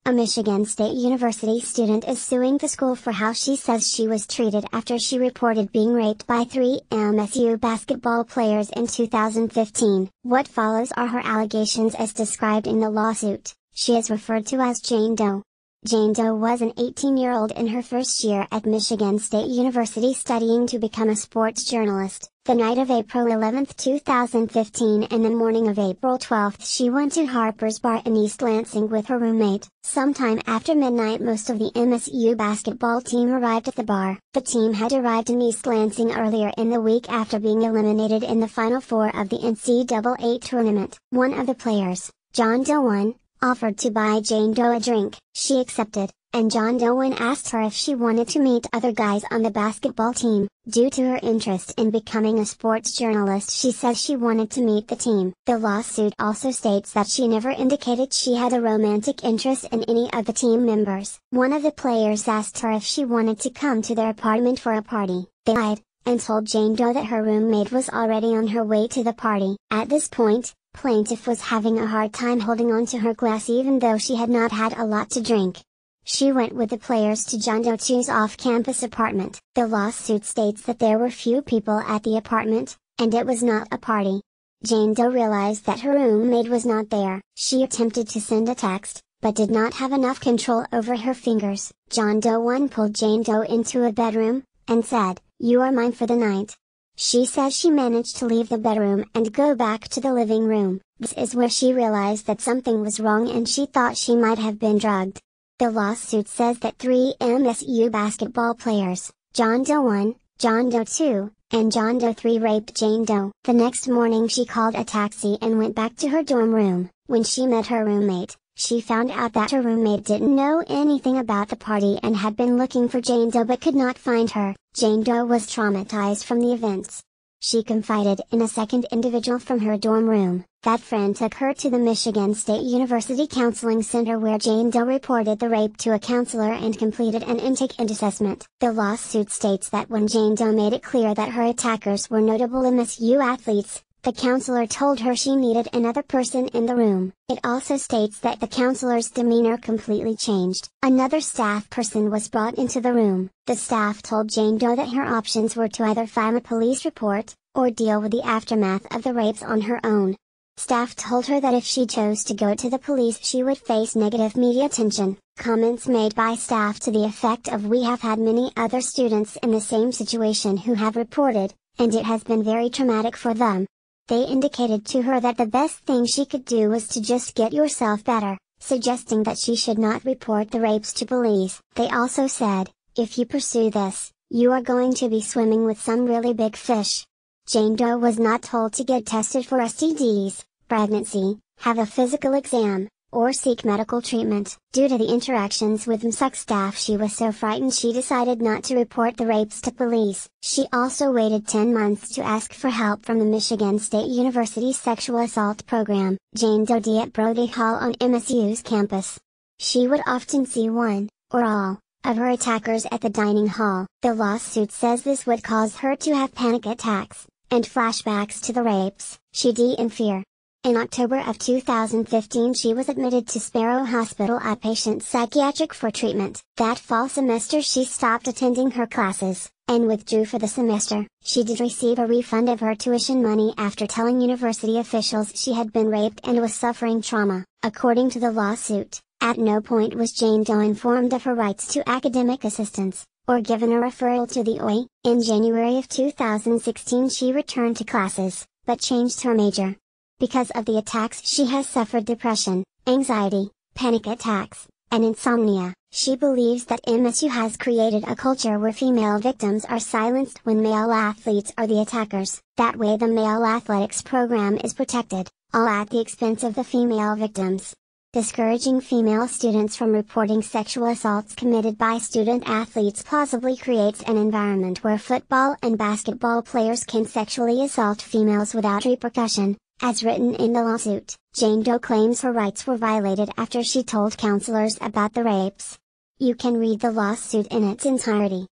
A Michigan State University student is suing the school for how she says she was treated after she reported being raped by 3 MSU basketball players in 2015. What follows are her allegations as described in the lawsuit. She is referred to as Jane Doe. Jane Doe was an 18-year-old in her first year at Michigan State University studying to become a sports journalist. The night of April 11, 2015 and the morning of April 12 she went to Harper's Bar in East Lansing with her roommate. Sometime after midnight most of the MSU basketball team arrived at the bar. The team had arrived in East Lansing earlier in the week after being eliminated in the Final Four of the NCAA tournament. One of the players, John Doe, offered to buy Jane Doe a drink. She accepted, and John Doe asked her if she wanted to meet other guys on the basketball team. Due to her interest in becoming a sports journalist, she says she wanted to meet the team. The lawsuit also states that she never indicated she had a romantic interest in any of the team members. One of the players asked her if she wanted to come to their apartment for a party. They lied, and told Jane Doe that her roommate was already on her way to the party. At this point, plaintiff was having a hard time holding on to her glass even though she had not had a lot to drink. She went with the players to John Doe's off-campus apartment. The lawsuit states that there were few people at the apartment, and it was not a party. Jane Doe realized that her roommate was not there. She attempted to send a text, but did not have enough control over her fingers. John Doe pulled Jane Doe into a bedroom, and said, "You are mine for the night." She says she managed to leave the bedroom and go back to the living room. This is where she realized that something was wrong and she thought she might have been drugged. The lawsuit says that 3 MSU basketball players, John Doe, John Doe II, and John Doe III raped Jane Doe. The next morning she called a taxi and went back to her dorm room. When she met her roommate, she found out that her roommate didn't know anything about the party and had been looking for Jane Doe but could not find her. Jane Doe was traumatized from the events. She confided in a second individual from her dorm room. That friend took her to the Michigan State University Counseling Center where Jane Doe reported the rape to a counselor and completed an intake and assessment. The lawsuit states that when Jane Doe made it clear that her attackers were notable MSU athletes, the counselor told her she needed another person in the room. It also states that the counselor's demeanor completely changed. Another staff person was brought into the room. The staff told Jane Doe that her options were to either file a police report, or deal with the aftermath of the rapes on her own. Staff told her that if she chose to go to the police she would face negative media attention. Comments made by staff to the effect of "We have had many other students in the same situation who have reported, and it has been very traumatic for them." They indicated to her that the best thing she could do was to just get yourself better, suggesting that she should not report the rapes to police. They also said, "If you pursue this, you are going to be swimming with some really big fish." Jane Doe was not told to get tested for STDs, pregnancy, have a physical exam, or seek medical treatment. Due to the interactions with MSU staff she was so frightened she decided not to report the rapes to police. She also waited 10 months to ask for help from the Michigan State University Sexual Assault Program. Jane Doe at Brody Hall on MSU's campus. She would often see one, or all, of her attackers at the dining hall. The lawsuit says this would cause her to have panic attacks, and flashbacks to the rapes. She died in fear. In October of 2015 she was admitted to Sparrow Hospital outpatient psychiatric for treatment. That fall semester she stopped attending her classes, and withdrew for the semester. She did receive a refund of her tuition money after telling university officials she had been raped and was suffering trauma. According to the lawsuit, at no point was Jane Doe informed of her rights to academic assistance, or given a referral to the OI. In January of 2016 she returned to classes, but changed her major. Because of the attacks she has suffered depression, anxiety, panic attacks, and insomnia. She believes that MSU has created a culture where female victims are silenced when male athletes are the attackers. That way the male athletics program is protected, all at the expense of the female victims. Discouraging female students from reporting sexual assaults committed by student athletes plausibly creates an environment where football and basketball players can sexually assault females without repercussion. As written in the lawsuit, Jane Doe claims her rights were violated after she told counselors about the rapes. You can read the lawsuit in its entirety.